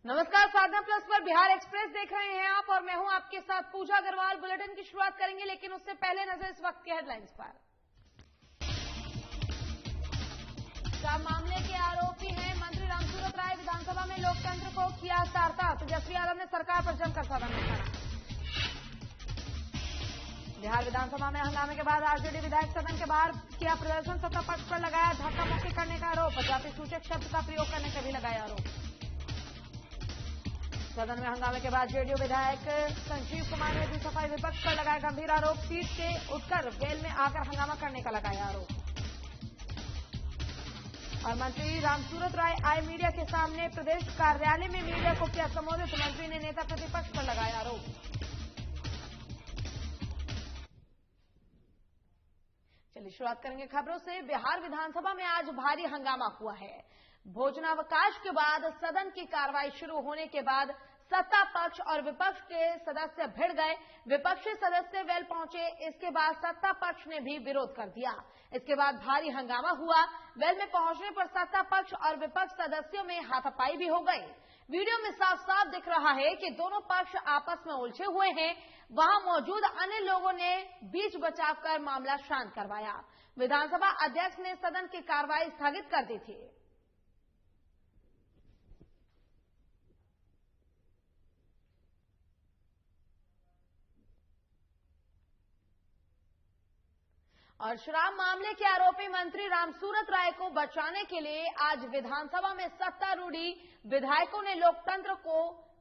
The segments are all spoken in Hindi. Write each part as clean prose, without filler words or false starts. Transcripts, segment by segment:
नमस्कार, साधना प्लस पर बिहार एक्सप्रेस देख रहे हैं आप और मैं हूं आपके साथ पूजा अग्रवाल। बुलेटिन की शुरुआत करेंगे, लेकिन उससे पहले नजर इस वक्त के हेडलाइंस पर। मामले के आरोपी हैं मंत्री रामसूरत राय। विधानसभा में लोकतंत्र को किया तारता। तेजस्वी यादव ने सरकार पर जमकर सदन में खड़ा। बिहार विधानसभा में हंगामे के बाद आरजेडी विधायक सदन के बाहर किया प्रदर्शन। सत्ता पक्ष पर लगाया धक्का मुक्की करने का आरोप। जाति सूचक शब्द का प्रयोग करने का भी लगाया आरोप। सदन में हंगामे के बाद जेडीयू विधायक संजीव कुमार ने दी सफाई। विपक्ष पर लगाया गंभीर आरोप। पीठ से उठकर वेल में आकर हंगामा करने का लगाया आरोप। और मंत्री रामसूरत राय आए मीडिया के सामने। प्रदेश कार्यालय में मीडिया को किया संबोधित। मंत्री ने नेता प्रतिपक्ष पर लगाया आरोप। चलिए शुरुआत करेंगे खबरों से। बिहार विधानसभा में आज भारी हंगामा हुआ है। भोजनावकाश के बाद सदन की कार्रवाई शुरू होने के बाद सत्ता पक्ष और विपक्ष के सदस्य भिड़ गए। विपक्षी सदस्य वेल पहुंचे। इसके बाद सत्ता पक्ष ने भी विरोध कर दिया। इसके बाद भारी हंगामा हुआ। वेल में पहुंचने पर सत्ता पक्ष और विपक्ष सदस्यों में हाथापाई भी हो गई। वीडियो में साफ साफ दिख रहा है कि दोनों पक्ष आपस में उलझे हुए हैं। वहां मौजूद अन्य लोगों ने बीच बचाव कर मामला शांत करवाया। विधानसभा अध्यक्ष ने सदन की कार्रवाई स्थगित कर दी थी। और शराब मामले के आरोपी मंत्री रामसूरत राय को बचाने के लिए आज विधानसभा में सत्तारूढ़ी विधायकों ने लोकतंत्र को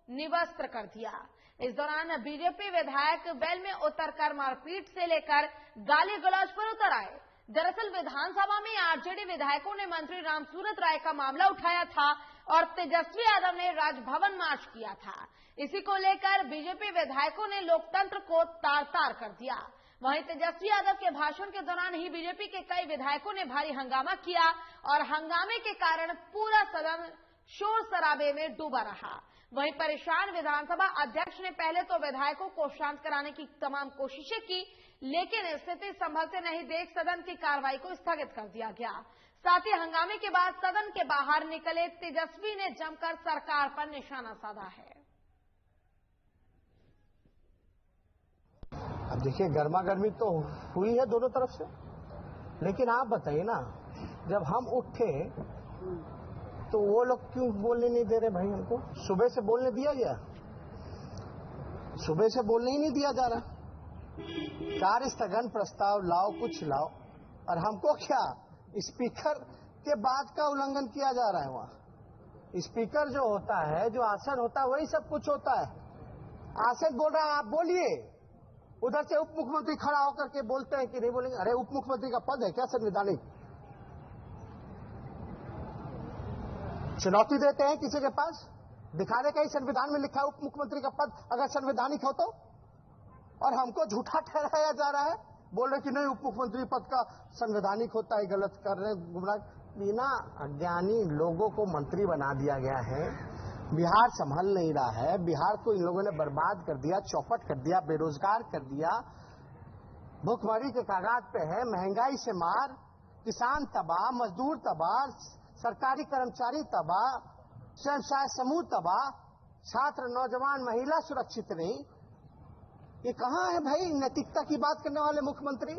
निवस्त्र कर दिया। इस दौरान बीजेपी विधायक वेल में उतरकर मारपीट से लेकर गाली गलौज पर उतर आए। दरअसल विधानसभा में आरजेडी विधायकों ने मंत्री रामसूरत राय का मामला उठाया था और तेजस्वी यादव ने राजभवन मार्च किया था। इसी को लेकर बीजेपी विधायकों ने लोकतंत्र को तार तार कर दिया। वहीं तेजस्वी यादव के भाषण के दौरान ही बीजेपी के कई विधायकों ने भारी हंगामा किया और हंगामे के कारण पूरा सदन शोर शराबे में डूबा रहा। वहीं परेशान विधानसभा अध्यक्ष ने पहले तो विधायकों को शांत कराने की तमाम कोशिशें की, लेकिन स्थिति संभलते नहीं देख सदन की कार्रवाई को स्थगित कर दिया गया। साथ ही हंगामे के बाद सदन के बाहर निकले तेजस्वी ने जमकर सरकार पर निशाना साधा है। अब देखिए, गर्मा गर्मी तो हुई है दोनों तरफ से, लेकिन आप बताइए ना, जब हम उठे तो वो लोग क्यों बोलने नहीं दे रहे भाई हमको? सुबह से बोलने दिया गया, सुबह से बोलने ही नहीं दिया जा रहा। कार्य स्थगन प्रस्ताव लाओ, कुछ लाओ, और हमको क्या स्पीकर के बात का उल्लंघन किया जा रहा है। वहाँ स्पीकर जो होता है, जो आसन होता है, वही सब कुछ होता है। आसन बोल रहा है, आप बोलिए। उधर से उप मुख्यमंत्री खड़ा होकर के बोलते हैं कि नहीं बोलेंगे। अरे उप मुख्यमंत्री का पद है क्या संवैधानिक? चुनौती देते हैं किसी के पास, दिखाने का ही संविधान में लिखा है उप मुख्यमंत्री का पद अगर संवैधानिक हो तो, और हमको झूठा ठहराया जा रहा है। बोल रहे कि नहीं उप मुख्यमंत्री पद का संवैधानिक होता है, गलत कर रहे, गुमराह। बिना अज्ञानी लोगों को मंत्री बना दिया गया है। बिहार संभल नहीं रहा है। बिहार को इन लोगों ने बर्बाद कर दिया, चौपट कर दिया, बेरोजगार कर दिया, भुखमरी के कागाज पे है। महंगाई से मार, किसान तबाह, मजदूर तबाह, सरकारी कर्मचारी तबाह, स्वयं सहायता समूह तबाह, छात्र, नौजवान, महिला सुरक्षित नहीं। ये कहाँ है भाई नैतिकता की बात करने वाले मुख्यमंत्री?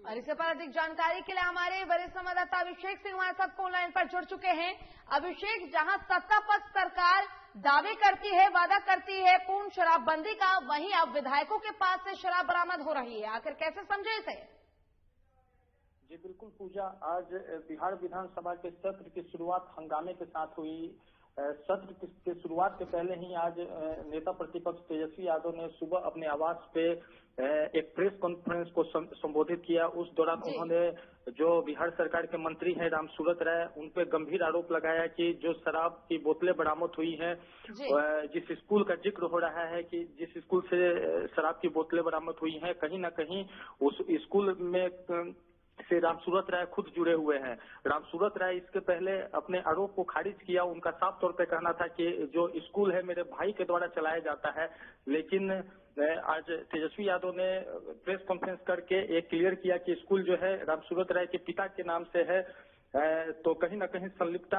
और इससे पर अधिक जानकारी के लिए हमारे वरिष्ठ संवाददाता अभिषेक सिंह हमारे साथ फोन लाइन पर जुड़ चुके हैं। अभिषेक, जहां सत्ता पक्ष सरकार दावे करती है, वादा करती है पूर्ण शराबबंदी का, वहीं अब विधायकों के पास से शराब बरामद हो रही है। आखिर कैसे समझे इसे? जी बिल्कुल पूजा, आज बिहार विधानसभा के सत्र की शुरुआत हंगामे के साथ हुई। सत्र के शुरुआत से पहले ही आज नेता प्रतिपक्ष तेजस्वी यादव ने सुबह अपने आवास पे एक प्रेस कॉन्फ्रेंस को संबोधित किया। उस दौरान उन्होंने जो बिहार सरकार के मंत्री हैं रामसूरत राय, उन पे गंभीर आरोप लगाया कि जो शराब की बोतलें बरामद हुई हैं, जिस स्कूल का जिक्र हो रहा है कि जिस स्कूल से शराब की बोतलें बरामद हुई हैं, कहीं ना कहीं उस स्कूल में से रामसूरत राय खुद जुड़े हुए हैं। रामसूरत राय इसके पहले अपने आरोप को खारिज किया। उनका साफ तौर पे कहना था कि जो स्कूल है मेरे भाई के द्वारा चलाया जाता है, लेकिन आज तेजस्वी यादव ने प्रेस कॉन्फ्रेंस करके एक क्लियर किया कि स्कूल जो है रामसूरत राय के पिता के नाम से है। तो कहीं ना कहीं संलिप्तता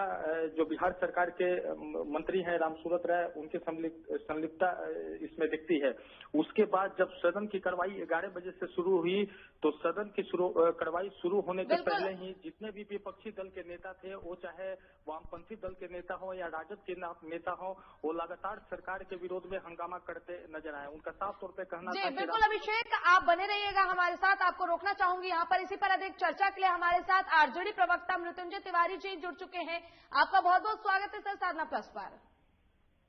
जो बिहार सरकार के मंत्री हैं रामसूरत राय, उनकी संलिप्तता इसमें दिखती है। उसके बाद जब सदन की कार्रवाई 11 बजे से शुरू हुई, तो सदन की कार्रवाई शुरू होने के पहले ही जितने भी विपक्षी दल के नेता थे, वो चाहे वामपंथी दल के नेता हो या राजद के नेता हो, वो लगातार सरकार के विरोध में हंगामा करते नजर आए। उनका साफ तौर पर कहना था। बिल्कुल अभिषेक, आप बने रहिएगा हमारे साथ, आपको रोकना चाहूंगी यहाँ पर। इसी पर अधिक चर्चा के लिए हमारे साथ आरजेडी प्रवक्ता मृत्युंजय तिवारी जी जुड़ चुके हैं। आपका बहुत बहुत स्वागत है सर साधना प्लस पर।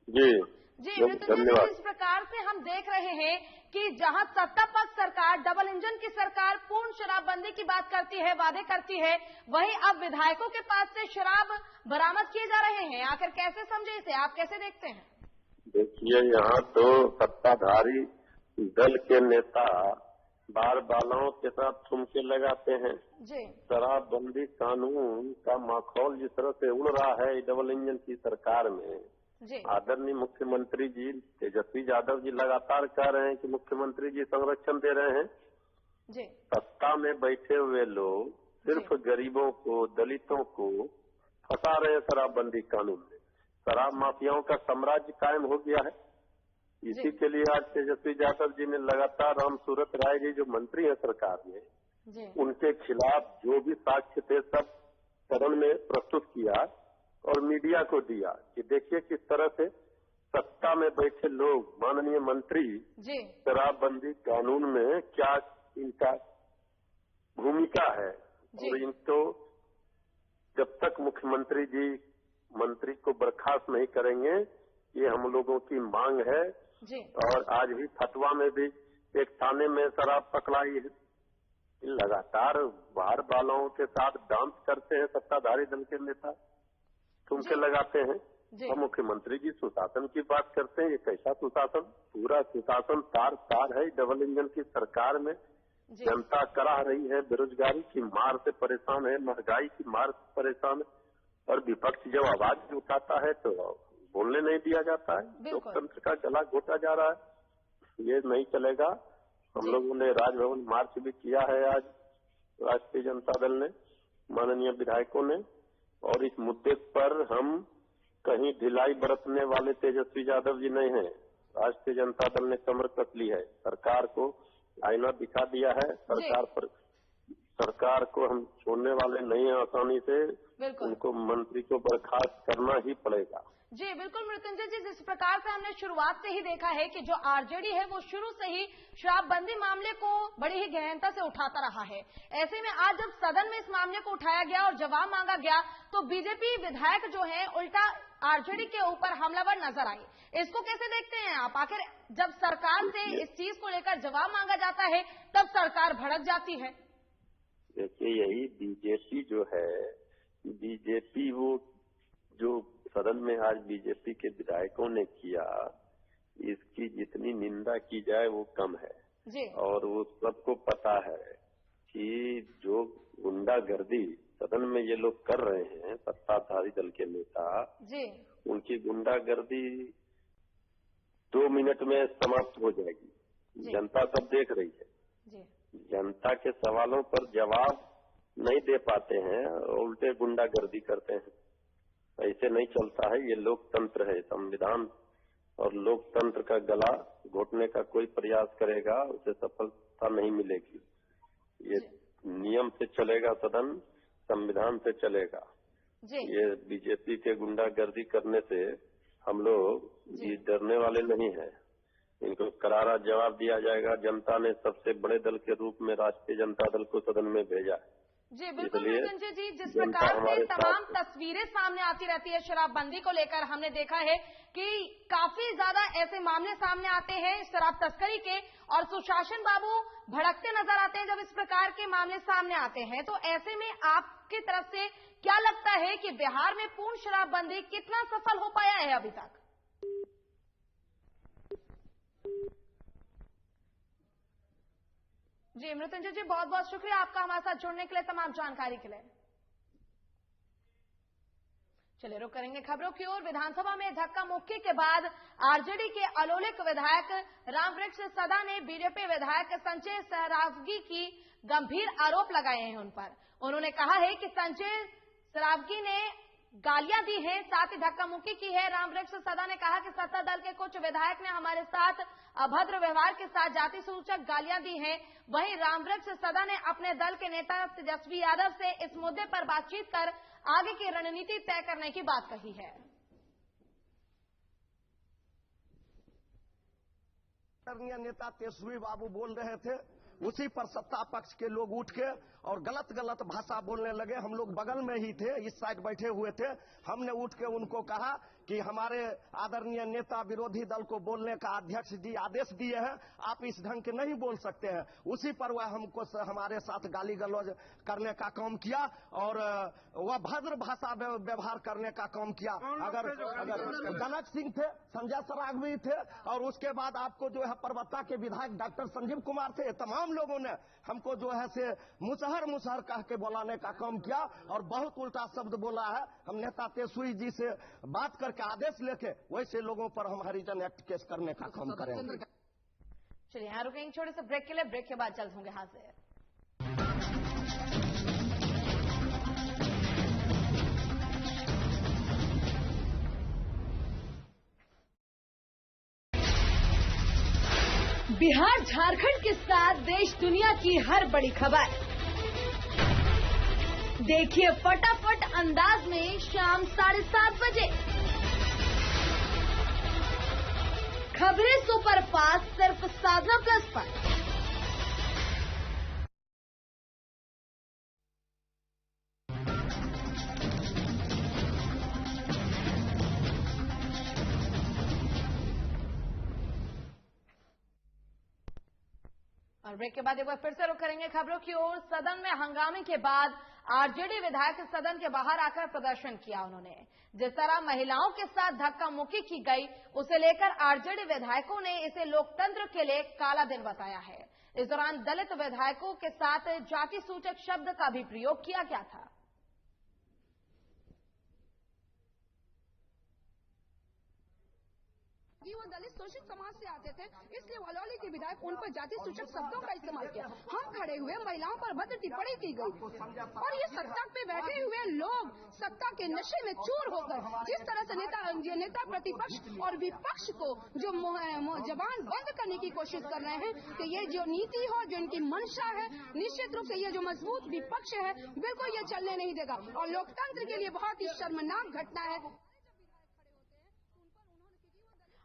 जी मृत्युंजय जी, इस प्रकार से हम देख रहे हैं कि जहां सत्ता पक्ष सरकार, डबल इंजन की सरकार पूर्ण शराबबंदी की बात करती है, वादे करती है, वहीं अब विधायकों के पास से शराब बरामद किए जा रहे हैं। आखिर कैसे समझे इसे, आप कैसे देखते हैं? देखिए, यहाँ तो सत्ताधारी दल के नेता बार बालाओं के साथ ठुमके लगाते हैं। शराबबंदी कानून का माखौल जिस तरह से उड़ रहा है डबल इंजन की सरकार में, आदरणीय मुख्यमंत्री जी तेजस्वी यादव जी लगातार कह रहे हैं कि मुख्यमंत्री जी संरक्षण दे रहे हैं। सत्ता में बैठे हुए लोग सिर्फ गरीबों को, दलितों को फंसा रहे हैं शराबबंदी कानून में। शराब माफियाओं का साम्राज्य कायम हो गया है। इसी के लिए आज तेजस्वी यादव जी ने लगातार रामसूरत राय जी जो मंत्री है सरकार में, उनके खिलाफ जो भी साक्ष्य थे सब सदन में प्रस्तुत किया और मीडिया को दिया कि देखिए किस तरह से सत्ता में बैठे लोग, माननीय मंत्री, शराबबंदी कानून में क्या इनका भूमिका है। और इनको जब तक मुख्यमंत्री जी मंत्री को बर्खास्त नहीं करेंगे, ये हम लोगों की मांग है। और आज भी फतवा में भी एक थाने में शराब पकड़ाई है। लगातार बाहर वालों के साथ डांस करते हैं सत्ताधारी दल के नेता, ठुमके लगाते हैं। और मुख्यमंत्री जी सुशासन की बात करते हैं। ये कैसा सुशासन? पूरा सुशासन तार तार है डबल इंजन की सरकार में। जनता कराह रही है, बेरोजगारी की मार से परेशान है, महंगाई की मार से परेशान है। और विपक्ष जब आवाज उठाता है तो बोलने नहीं दिया जाता है। लोकतंत्र का गला घोटा जा रहा है। ये नहीं चलेगा। हम लोगों ने राजभवन मार्च भी किया है आज, राष्ट्रीय जनता दल ने, माननीय विधायकों ने। और इस मुद्दे पर हम कहीं ढिलाई बरतने वाले तेजस्वी यादव जी नहीं हैं। राष्ट्रीय जनता दल ने कमर कस ली है। सरकार को आईना दिखा दिया है। सरकार को हम छोड़ने वाले नहीं हैं आसानी से। उनको मंत्री को बर्खास्त करना ही पड़ेगा। जी बिल्कुल मृत्युंजय जी, जिस प्रकार से हमने शुरुआत से ही देखा है कि जो आरजेडी है वो शुरू से ही शराबबंदी मामले को बड़ी ही गहनता से उठाता रहा है। ऐसे में आज जब सदन में इस मामले को उठाया गया और जवाब मांगा गया, तो बीजेपी विधायक जो है उल्टा आरजेडी के ऊपर हमलावर नजर आई। इसको कैसे देखते हैं आप? आखिर जब सरकार से इस चीज को लेकर जवाब मांगा जाता है तब सरकार भड़क जाती है। देखिए, यही बीजेपी जो है, बीजेपी वो जो सदन में आज बीजेपी के विधायकों ने किया, इसकी जितनी निंदा की जाए वो कम है। और वो सबको पता है कि जो गुंडागर्दी सदन में ये लोग कर रहे हैं, सत्ताधारी दल के नेता, उनकी गुंडागर्दी 2 मिनट में समाप्त हो जाएगी। जनता सब देख रही है। जनता के सवालों पर जवाब नहीं दे पाते हैं और उल्टे गुंडागर्दी करते हैं। ऐसे नहीं चलता है। ये लोकतंत्र है। संविधान और लोकतंत्र का गला घोटने का कोई प्रयास करेगा, उसे सफलता नहीं मिलेगी। ये नियम से चलेगा सदन, संविधान से चलेगा। ये बीजेपी के गुंडागर्दी करने से हम लोग ये डरने वाले नहीं हैं। इनको करारा जवाब दिया जाएगा। जनता ने सबसे बड़े दल के रूप में राष्ट्रीय जनता दल को सदन में भेजा है। जी बिल्कुल मृत्युंजय जी, जिस प्रकार से तमाम तस्वीरें सामने आती रहती है शराबबंदी को लेकर, हमने देखा है कि काफी ज्यादा ऐसे मामले सामने आते हैं शराब तस्करी के, और सुशासन बाबू भड़कते नजर आते हैं जब इस प्रकार के मामले सामने आते हैं। तो ऐसे में आपकी तरफ से क्या लगता है कि बिहार में पूर्ण शराबबंदी कितना सफल हो पाया है अभी तक? जी मृत्युंजय जी, बहुत बहुत शुक्रिया आपका हमारे साथ जुड़ने के लिए, तमाम जानकारी के लिए। चलिए रुक करेंगे खबरों की ओर। विधानसभा में धक्का मुक्की के बाद आरजेडी के अलोलिक विधायक रामवृक्ष सदा ने बीजेपी विधायक संजय सरावगी की गंभीर आरोप लगाए हैं उन पर। उन्होंने कहा है कि संजय सरावगी ने गालियां दी हैं, साथ ही धक्का मुक्की की है। रामवृक्ष सदा ने कहा कि सत्ता दल के कुछ विधायक ने हमारे साथ अभद्र व्यवहार के साथ जाति सूचक गालियां दी हैं। वहीं रामवृक्ष सदा ने अपने दल के नेता तेजस्वी यादव से इस मुद्दे पर बातचीत कर आगे की रणनीति तय करने की बात कही है। नेता तेजस्वी बाबू बोल रहे थे, उसी पर सत्ता पक्ष के लोग उठ के और गलत गलत भाषा बोलने लगे। हम लोग बगल में ही थे, इस साइड बैठे हुए थे। हमने उठ के उनको कहा कि हमारे आदरणीय नेता विरोधी दल को बोलने का अध्यक्ष जी आदेश दिए हैं, आप इस ढंग के नहीं बोल सकते हैं। उसी पर वह हमको हमारे साथ गाली गलौज करने का काम किया और वह भद्र भाषा व्यवहार करने का काम किया। अगर गणक सिंह थे, संजय सरावगी थे और उसके बाद आपको जो है परबत्ता के विधायक डॉक्टर संजीव कुमार थे, तमाम लोगों ने हमको जो है से मुसहर कह के बुलाने का काम किया और बहुत उल्टा शब्द बोला है। हम नेता तेजस्वी जी से बात करके आदेश लेके वैसे लोगों पर हम हरिजन एक्ट केस करने का काम करेंगे। चलिए यहाँ रुकेंगे छोटे से ब्रेक के लिए, ब्रेक के बाद जल्द होंगे हाजिर। बिहार झारखंड के साथ देश दुनिया की हर बड़ी खबर देखिए फटाफट अंदाज में शाम 7:30 बजे। खबरें सुपरफास्ट सिर्फ साधना प्लस पर। और ब्रेक के बाद एक बार फिर से रुक करेंगे खबरों की ओर। सदन में हंगामे के बाद आरजेडी विधायक सदन के बाहर आकर प्रदर्शन किया। उन्होंने जिस तरह महिलाओं के साथ धक्का मुक्की की गई, उसे लेकर आरजेडी विधायकों ने इसे लोकतंत्र के लिए काला दिन बताया है। इस दौरान दलित विधायकों के साथ जाति सूचक शब्द का भी प्रयोग किया गया था। वो दलित शोषित समाज से आते थे, इसलिए वलौली के विधायक उन पर जाति सूचक शब्दों का इस्तेमाल किया। हम खड़े हुए, महिलाओं पर भद्र टिप्पणी की गई और ये सत्ता पे बैठे हुए लोग सत्ता के नशे में चूर होकर जिस तरह से नेता प्रतिपक्ष और विपक्ष को जो जबान बंद करने की कोशिश कर रहे हैं, कि ये जो नीति हो, जो इनकी मंशा है, निश्चित रूप से ये जो मजबूत विपक्ष है, बिल्कुल ये चलने नहीं देगा और लोकतंत्र के लिए बहुत ही शर्मनाक घटना है।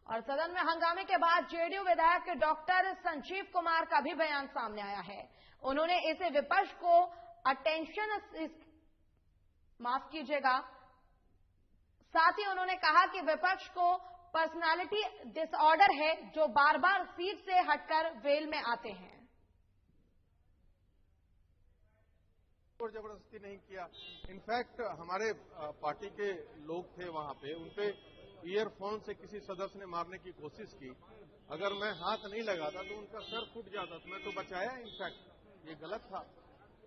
और सदन में हंगामे के बाद जेडीयू विधायक डॉक्टर संजीव कुमार का भी बयान सामने आया है। उन्होंने इसे विपक्ष को माफ कीजिएगा, साथ ही उन्होंने कहा कि विपक्ष को पर्सनालिटी डिसऑर्डर है जो बार बार सीट से हटकर वेल में आते हैं। और जबरदस्ती नहीं किया। इनफैक्ट हमारे पार्टी के लोग थे वहां पे, उनपे ईयरफोन से किसी सदस्य ने मारने की कोशिश की। अगर मैं हाथ नहीं लगाता तो उनका सर फूट जाता, तो मैं तो बचाया। इनफैक्ट ये गलत था,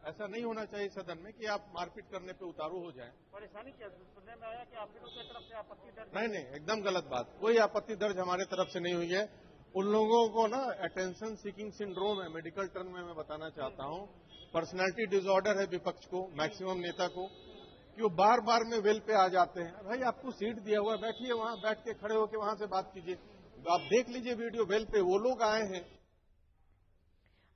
ऐसा नहीं होना चाहिए सदन में कि आप मारपीट करने पे उतारू हो जाएं। परेशानी क्या सुनने में आया कि आप लोगों की तरफ से आपत्ति दर्ज? नहीं, एकदम गलत बात। कोई आपत्ति दर्ज हमारे तरफ से नहीं हुई है। उन लोगों को ना अटेंशन सीकिंग सिंड्रोम है, मेडिकल टर्म में मैं बताना चाहता हूँ। पर्सनैलिटी डिसऑर्डर है विपक्ष को, मैक्सिमम नेता को, कि वो बार बार में वेल पे आ जाते हैं। भाई आपको सीट दिया हुआ, बैठिए वहां, बैठ के खड़े होकर वहां से बात कीजिए। आप देख लीजिए वीडियो, वेल पे वो लोग आए हैं।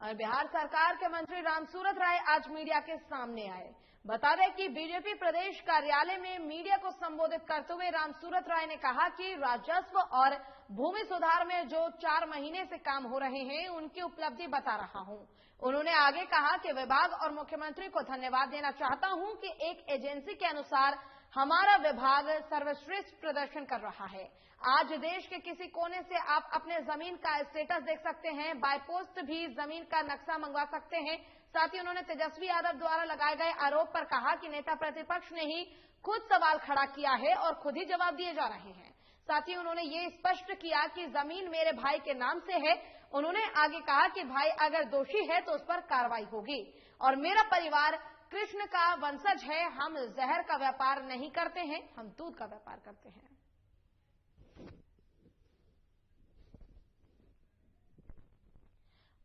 और बिहार सरकार के मंत्री रामसूरत राय आज मीडिया के सामने आए। बता दें कि बीजेपी प्रदेश कार्यालय में मीडिया को संबोधित करते हुए रामसूरत राय ने कहा कि राजस्व और भूमि सुधार में जो 4 महीने से काम हो रहे हैं, उनकी उपलब्धि बता रहा हूं। उन्होंने आगे कहा कि विभाग और मुख्यमंत्री को धन्यवाद देना चाहता हूं कि एक एजेंसी के अनुसार हमारा विभाग सर्वश्रेष्ठ प्रदर्शन कर रहा है। आज देश के किसी कोने से आप अपने जमीन का स्टेटस देख सकते हैं, बाय पोस्ट भी जमीन का नक्शा मंगवा सकते हैं। साथ ही उन्होंने तेजस्वी यादव द्वारा लगाए गए आरोप पर कहा कि नेता प्रतिपक्ष ने ही खुद सवाल खड़ा किया है और खुद ही जवाब दिए जा रहे हैं। साथ ही उन्होंने ये स्पष्ट किया कि जमीन मेरे भाई के नाम से है। उन्होंने आगे कहा कि भाई अगर दोषी है तो उस पर कार्रवाई होगी और मेरा परिवार कृष्ण का वंशज है। हम जहर का व्यापार नहीं करते हैं, हम दूध का व्यापार करते हैं।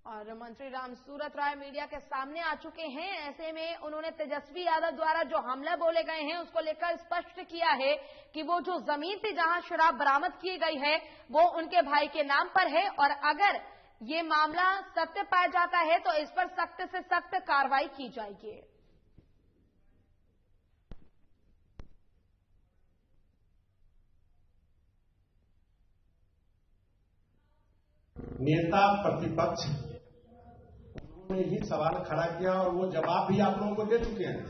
और मंत्री रामसूरत राय मीडिया के सामने आ चुके हैं। ऐसे में उन्होंने तेजस्वी यादव द्वारा जो हमले बोले गए हैं उसको लेकर स्पष्ट किया है कि वो जो जमीन थी जहां शराब बरामद की गई है वो उनके भाई के नाम पर है और अगर ये मामला सत्य पाया जाता है तो इस पर सख्त से सख्त कार्रवाई की जाएगी। नेता प्रतिपक्ष उन्होंने ही सवाल खड़ा किया और वो जवाब भी आप लोगों को दे चुके हैं।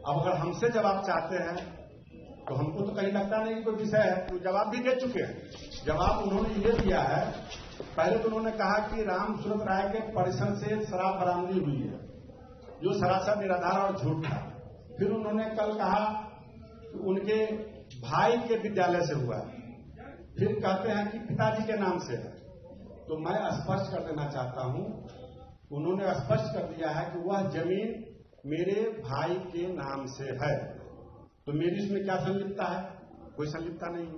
अब अगर हमसे जवाब चाहते हैं तो हमको तो कहीं लगता नहीं कि कोई विषय है, तो जवाब भी दे चुके हैं। जवाब उन्होंने ये दिया है, पहले तो उन्होंने कहा कि रामसूरत राय के परिसर से शराब बरामदी हुई है, जो सरासर निराधार और झूठ था। फिर उन्होंने कल कहा कि उनके भाई के विद्यालय से हुआ, फिर कहते हैं कि पिताजी के नाम से है। तो मैं स्पष्ट कर देना चाहता हूं, उन्होंने स्पष्ट कर दिया है कि वह जमीन मेरे भाई के नाम से है, तो मेरी इसमें क्या संलिप्तता है? कोई संलिप्तता नहीं है।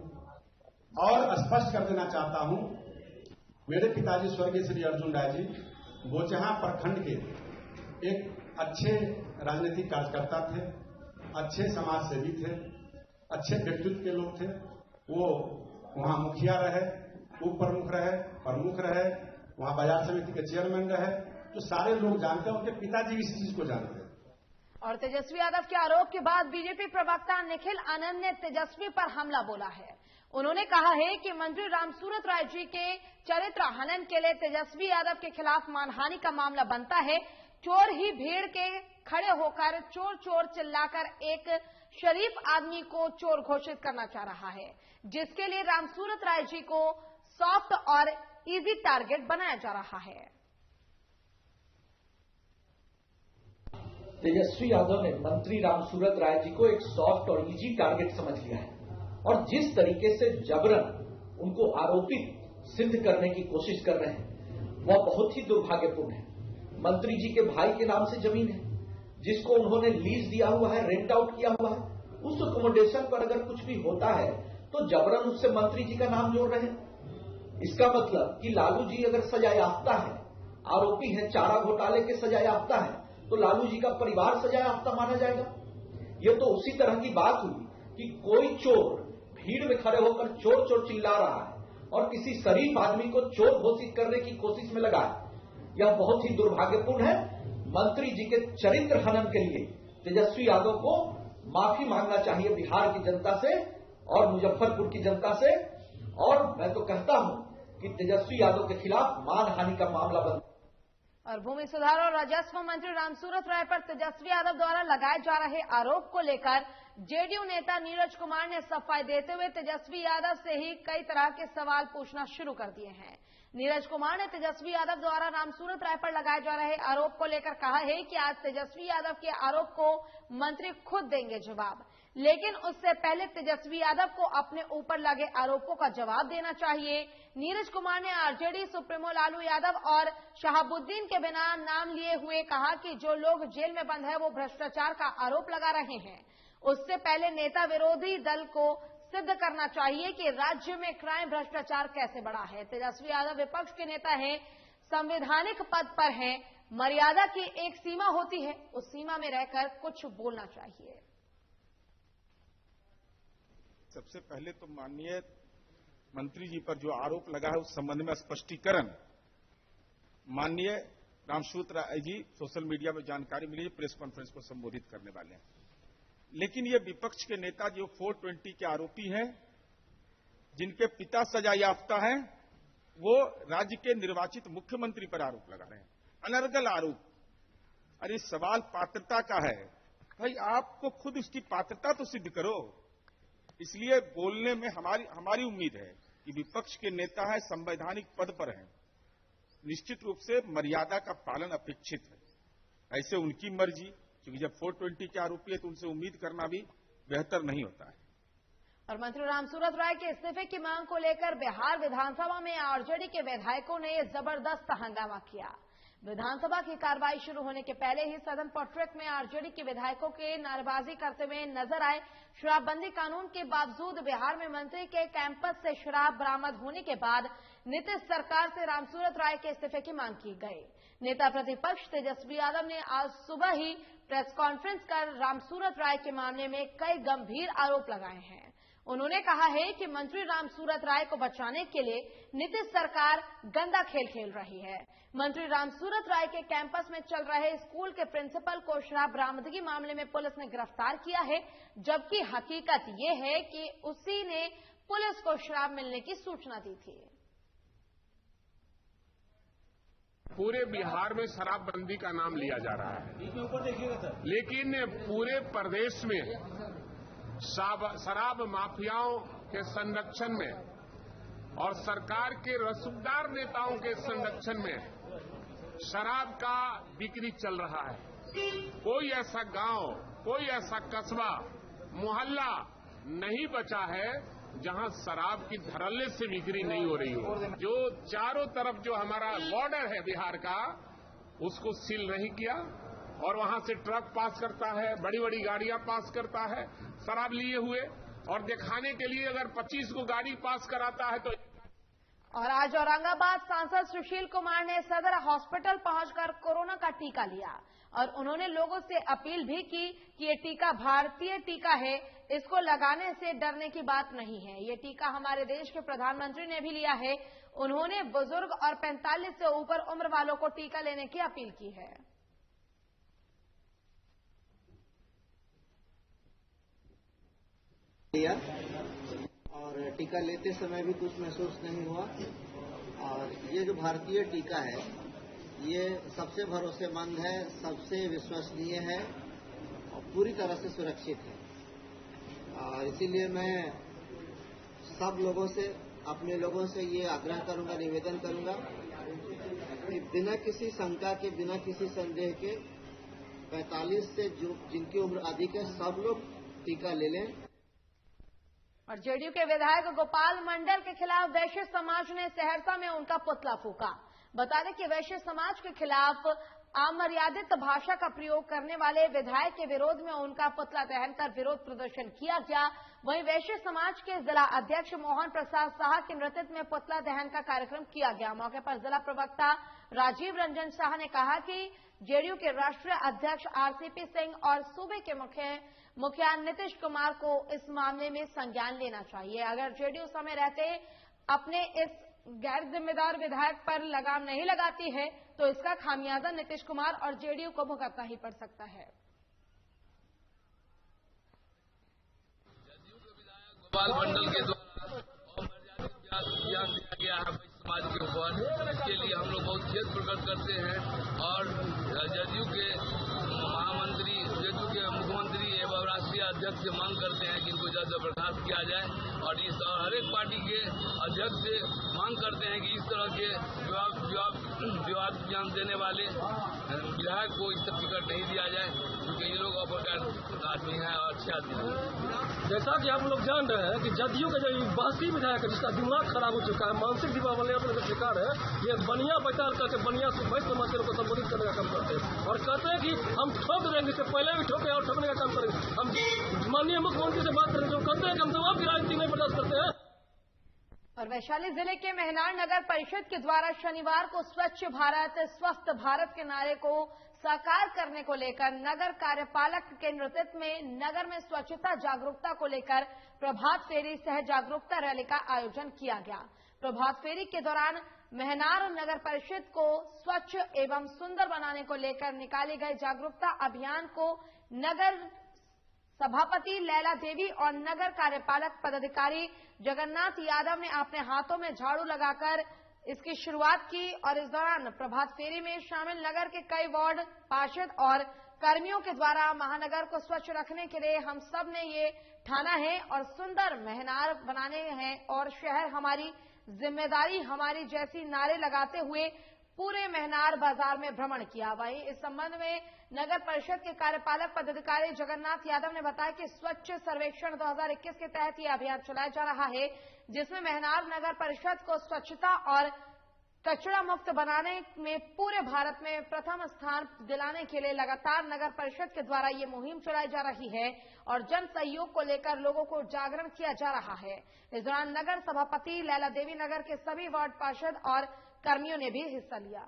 और स्पष्ट कर देना चाहता हूं, मेरे पिताजी स्वर्गीय श्री अर्जुन राय जी बोचहां प्रखंड के एक अच्छे राजनीतिक कार्यकर्ता थे, अच्छे समाज सेवी थे, अच्छे व्यक्तित्व के लोग थे। वो वहां मुखिया रहे, उप प्रमुख रहे, प्रमुख रहे, वहां बाजार समिति के चेयरमैन रहे, तो सारे लोग जानते हैं, उनके पिताजी इस चीज को जानते हैं। और तेजस्वी यादव के आरोप के बाद बीजेपी प्रवक्ता निखिल आनंद ने तेजस्वी पर हमला बोला है। उन्होंने कहा है कि मंत्री रामसूरत राय जी के चरित्र हनन के लिए तेजस्वी यादव के खिलाफ मानहानि का मामला बनता है। चोर ही भीड़ के खड़े होकर चोर चोर चिल्लाकर एक शरीफ आदमी को चोर घोषित करना चाह रहा है, जिसके लिए रामसूरत राय जी को सॉफ्ट और इजी टारगेट बनाया जा रहा है। तेजस्वी यादव ने मंत्री रामसूरत राय जी को एक सॉफ्ट और इजी टारगेट समझ लिया है और जिस तरीके से जबरन उनको आरोपित सिद्ध करने की कोशिश कर रहे हैं वह बहुत ही दुर्भाग्यपूर्ण है। मंत्री जी के भाई के नाम से जमीन है जिसको उन्होंने लीज दिया हुआ है, रेंट आउट किया हुआ है। उस अकोमोडेशन पर अगर कुछ भी होता है तो जबरन उससे मंत्री जी का नाम जोड़ रहे हैं। इसका मतलब कि लालू जी अगर सजा याफ्ता है, आरोपी है, चारा घोटाले के सजा याफ्ता है, तो लालू जी का परिवार सजा याफ्ता माना जाएगा। यह तो उसी तरह की बात हुई कि कोई चोर भीड़ में खड़े होकर चोर चोर चिल्ला रहा है और किसी शरीफ आदमी को चोर घोषित करने की कोशिश में लगा है। यह बहुत ही दुर्भाग्यपूर्ण है। मंत्री जी के चरित्र हनन के लिए तेजस्वी यादव को माफी मांगना चाहिए बिहार की जनता से और मुजफ्फरपुर की जनता से। और मैं तो कहता हूं कि तेजस्वी यादव के खिलाफ मानहानि का मामला बन। और भूमि सुधार और राजस्व मंत्री रामसूरत राय पर तेजस्वी यादव द्वारा लगाए जा रहे आरोप को लेकर जेडीयू नेता नीरज कुमार ने सफाई देते हुए तेजस्वी यादव से ही कई तरह के सवाल पूछना शुरू कर दिए हैं। नीरज कुमार ने तेजस्वी यादव द्वारा रामसूरत राय पर लगाए जा रहे आरोप को लेकर कहा है कि आज तेजस्वी यादव के आरोप को मंत्री खुद देंगे जवाब, लेकिन उससे पहले तेजस्वी यादव को अपने ऊपर लगे आरोपों का जवाब देना चाहिए। नीरज कुमार ने आरजेडी सुप्रीमो लालू यादव और शहाबुद्दीन के बिना नाम लिए हुए कहा कि जो लोग जेल में बंद है वो भ्रष्टाचार का आरोप लगा रहे हैं। उससे पहले नेता विरोधी दल को सिद्ध करना चाहिए कि राज्य में क्राइम भ्रष्टाचार कैसे बढ़ा है। तेजस्वी यादव विपक्ष के नेता हैं, संवैधानिक पद पर हैं, मर्यादा की एक सीमा होती है, उस सीमा में रहकर कुछ बोलना चाहिए। सबसे पहले तो माननीय मंत्री जी पर जो आरोप लगा है उस संबंध में स्पष्टीकरण माननीय रामसूरत राय जी सोशल मीडिया में जानकारी मिली, प्रेस कॉन्फ्रेंस को संबोधित करने वाले हैं। लेकिन ये विपक्ष के नेता जो 420 के आरोपी हैं, जिनके पिता सजा याफ्ता हैं, वो राज्य के निर्वाचित मुख्यमंत्री पर आरोप लगा रहे हैं, अनर्गल आरोप। अरे सवाल पात्रता का है, भाई आपको खुद उसकी पात्रता तो सिद्ध करो। इसलिए बोलने में हमारी उम्मीद है कि विपक्ष के नेता है, संवैधानिक पद पर हैं, निश्चित रूप से मर्यादा का पालन अपेक्षित है। ऐसे उनकी मर्जी, क्योंकि जब 420 के आरोपी है तो उनसे उम्मीद करना भी बेहतर नहीं होता है। और मंत्री रामसूरत राय के इस्तीफे की मांग को लेकर बिहार विधानसभा में आरजेडी के विधायकों ने जबरदस्त हंगामा किया। विधानसभा की कार्रवाई शुरू होने के पहले ही सदन पट्रेक में आरजेडी के विधायकों के नारेबाजी करते हुए नजर आए। शराबबंदी कानून के बावजूद बिहार में मंत्री के कैंपस से शराब बरामद होने के बाद नीतीश सरकार से रामसूरत राय के इस्तीफे की मांग की गई। नेता प्रतिपक्ष तेजस्वी यादव ने आज सुबह ही प्रेस कॉन्फ्रेंस कर रामसूरत राय के मामले में कई गंभीर आरोप लगाए हैं। उन्होंने कहा है कि मंत्री रामसूरत राय को बचाने के लिए नीतीश सरकार गंदा खेल खेल रही है। मंत्री रामसूरत राय के कैंपस में चल रहे स्कूल के प्रिंसिपल को शराब बरामदगी मामले में पुलिस ने गिरफ्तार किया है, जबकि हकीकत ये है कि उसी ने पुलिस को शराब मिलने की सूचना दी थी। पूरे बिहार में शराबबंदी का नाम लिया जा रहा है, लेकिन पूरे प्रदेश में शराब माफियाओं के संरक्षण में और सरकार के रसूखदार नेताओं के संरक्षण में शराब का बिक्री चल रहा है। कोई ऐसा गांव, कोई ऐसा कस्बा, मोहल्ला नहीं बचा है जहां शराब की धड़ल्ले से बिक्री नहीं हो रही हो। जो चारों तरफ जो हमारा बॉर्डर है बिहार का, उसको सील नहीं किया और वहां से ट्रक पास करता है, बड़ी बड़ी गाड़ियां पास करता है शराब लिए हुए, और दिखाने के लिए अगर 25 को गाड़ी पास कराता है तो। और आज औरंगाबाद सांसद सुशील कुमार ने सदर हॉस्पिटल पहुंचकर कोरोना का टीका लिया और उन्होंने लोगों से अपील भी की कि ये टीका भारतीय टीका है, इसको लगाने से डरने की बात नहीं है। ये टीका हमारे देश के प्रधानमंत्री ने भी लिया है। उन्होंने बुजुर्ग और 45 से ऊपर उम्र वालों को टीका लेने की अपील की है। लिया और टीका लेते समय भी कुछ महसूस नहीं हुआ। और ये जो भारतीय टीका है ये सबसे भरोसेमंद है, सबसे विश्वसनीय है और पूरी तरह से सुरक्षित है। और इसीलिए मैं सब लोगों से, अपने लोगों से ये आग्रह करूंगा, निवेदन करूंगा कि बिना किसी शंका के, बिना किसी संदेह के 45 से जिनकी उम्र अधिक है सब लोग टीका ले लें। और जेडीयू के विधायक गोपाल मंडल के खिलाफ वैश्य समाज ने सहरसा में उनका पुतला फूका। बता दें कि वैश्य समाज के खिलाफ अमर्यादित भाषा का प्रयोग करने वाले विधायक के विरोध में उनका पुतला दहनकर विरोध प्रदर्शन किया गया। वहीं वैश्य समाज के जिला अध्यक्ष मोहन प्रसाद शाह के नेतृत्व में पुतला दहन का कार्यक्रम किया गया। मौके पर जिला प्रवक्ता राजीव रंजन शाह ने कहा कि जेडीयू के राष्ट्रीय अध्यक्ष आरसीपी सिंह और सूबे के मुखिया नीतीश कुमार को इस मामले में संज्ञान लेना चाहिए। अगर जेडीयू समय रहते अपने इस गैर जिम्मेदार विधायक पर लगाम नहीं लगाती है तो इसका खामियाजा नीतीश कुमार और जेडीयू को भुगतना ही पड़ सकता है। गोपाल मंडल के द्वारा किया गया है समाज के ऊपर, इसके लिए हम लोग बहुत खेद प्रकट करते हैं। और जेडीयू के महामंत्री, जेडीयू के मुख्यमंत्री एवं राष्ट्रीय अध्यक्ष से मांग करते हैं कि इनको जल्द बर्खास्त किया जाए। और इस हर एक पार्टी के अध्यक्ष से मांग करते हैं कि इस तरह के विवाद ज्ञान देने वाले विधायक को इस तरह टिकट नहीं दिया जाए, क्योंकि ये लोग अपराध आदमी है और अच्छे आदमी है। जैसा कि आप लोग जान रहे हैं कि जदयू का जो बहसी विधायक है जिसका दिमाग खराब हो चुका है, मानसिक दिवालियापन का शिकार है, ये बनिया बचार करके बनिया सुबह समाज के लोग को संबोधित करने का काम करते हैं और कहते हैं कि हम ठोक देंगे, इससे पहले भी ठोके और ठोकने का काम करेंगे। हम माननीय मुख्यमंत्री से बात करेंगे, जो कहते हैं कि हम जवाब की राजनीति नहीं बर्दाश्त करते हैं। और वैशाली जिले के मेहनार नगर परिषद के द्वारा शनिवार को स्वच्छ भारत स्वस्थ भारत के नारे को साकार करने को लेकर नगर कार्यपालक के नेतृत्व में नगर में स्वच्छता जागरूकता को लेकर प्रभात फेरी सह जागरूकता रैली का आयोजन किया गया। प्रभात फेरी के दौरान मेहनार नगर परिषद को स्वच्छ एवं सुंदर बनाने को लेकर निकाले गए जागरूकता अभियान को नगर सभापति लैला देवी और नगर कार्यपालक पदाधिकारी जगन्नाथ यादव ने अपने हाथों में झाड़ू लगाकर इसकी शुरुआत की। और इस दौरान प्रभात फेरी में शामिल नगर के कई वार्ड पार्षद और कर्मियों के द्वारा महानगर को स्वच्छ रखने के लिए हम सब ने ये ठाना है और सुंदर मेहनार बनाने हैं और शहर हमारी जिम्मेदारी हमारी जैसी नारे लगाते हुए पूरे महनार बाजार में भ्रमण किया। वहीं इस संबंध में नगर परिषद के कार्यपालक पदाधिकारी जगन्नाथ यादव ने बताया कि स्वच्छ सर्वेक्षण 2021 के तहत यह अभियान चलाया जा रहा है, जिसमें महनार नगर परिषद को स्वच्छता और कचरा मुक्त बनाने में पूरे भारत में प्रथम स्थान दिलाने के लिए लगातार नगर परिषद के द्वारा ये मुहिम चलाई जा रही है और जन सहयोग को लेकर लोगों को जागरण किया जा रहा है। इस दौरान नगर सभापति लैला देवी नगर के सभी वार्ड पार्षद और कर्मियों ने भी हिस्सा लिया।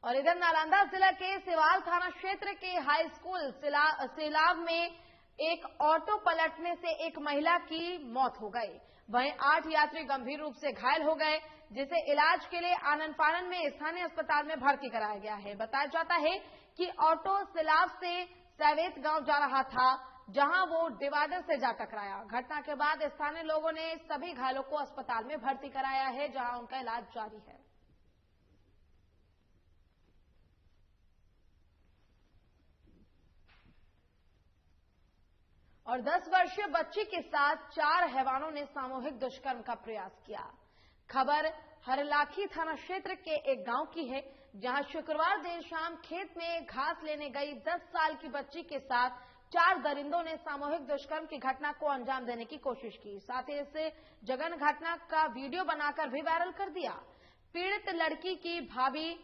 और इधर नालंदा जिला के सिवाल थाना क्षेत्र के हाई स्कूल सिलाव में एक ऑटो पलटने से एक महिला की मौत हो गई। वहीं 8 यात्री गंभीर रूप से घायल हो गए, जिसे इलाज के लिए आनन फानन में स्थानीय अस्पताल में भर्ती कराया गया है। बताया जाता है कि ऑटो सिलाव से सैवेत गांव जा रहा था, जहां वो डिवाइडर से जा टकराया। घटना के बाद स्थानीय लोगों ने सभी घायलों को अस्पताल में भर्ती कराया है, जहां उनका इलाज जारी है। और 10 वर्षीय बच्ची के साथ 4 हैवानों ने सामूहिक दुष्कर्म का प्रयास किया। खबर हरलाखी थाना क्षेत्र के एक गांव की है, जहां शुक्रवार देर शाम खेत में घास लेने गई 10 साल की बच्ची के साथ 4 दरिंदों ने सामूहिक दुष्कर्म की घटना को अंजाम देने की कोशिश की। साथ ही इस जघन्य घटना का वीडियो बनाकर भी वायरल कर दिया। पीड़ित लड़की की भाभी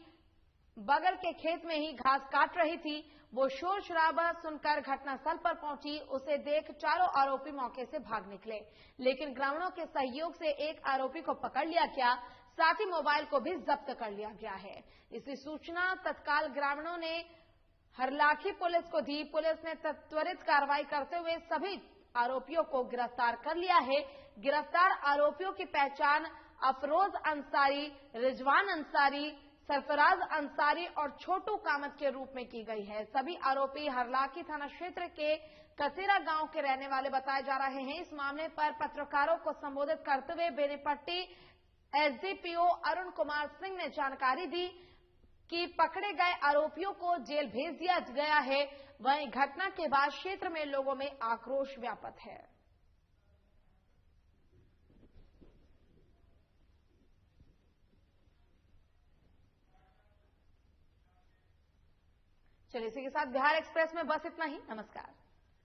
बगल के खेत में ही घास काट रही थी। वो शोर शराबा सुनकर घटनास्थल पर पहुंची। उसे देख चारों आरोपी मौके से भाग निकले, लेकिन ग्रामीणों के सहयोग से एक आरोपी को पकड़ लिया गया। साथ ही मोबाइल को भी जब्त कर लिया गया है। इसी सूचना तत्काल ग्रामीणों ने हरलाखी पुलिस को दी। पुलिस ने त्वरित कार्रवाई करते हुए सभी आरोपियों को गिरफ्तार कर लिया है। गिरफ्तार आरोपियों की पहचान अफरोज अंसारी, रिजवान अंसारी, सरफराज अंसारी और छोटू कामत के रूप में की गई है। सभी आरोपी हरलाखी थाना क्षेत्र के कसेरा गांव के रहने वाले बताए जा रहे हैं। इस मामले पर पत्रकारों को संबोधित करते हुए बेनीपट्टी एसडीपीओ अरुण कुमार सिंह ने जानकारी दी कि पकड़े गए आरोपियों को जेल भेज दिया गया है। वहीं घटना के बाद क्षेत्र में लोगों में आक्रोश व्याप्त है। चलिए, इसी के साथ बिहार एक्सप्रेस में बस इतना ही। नमस्कार।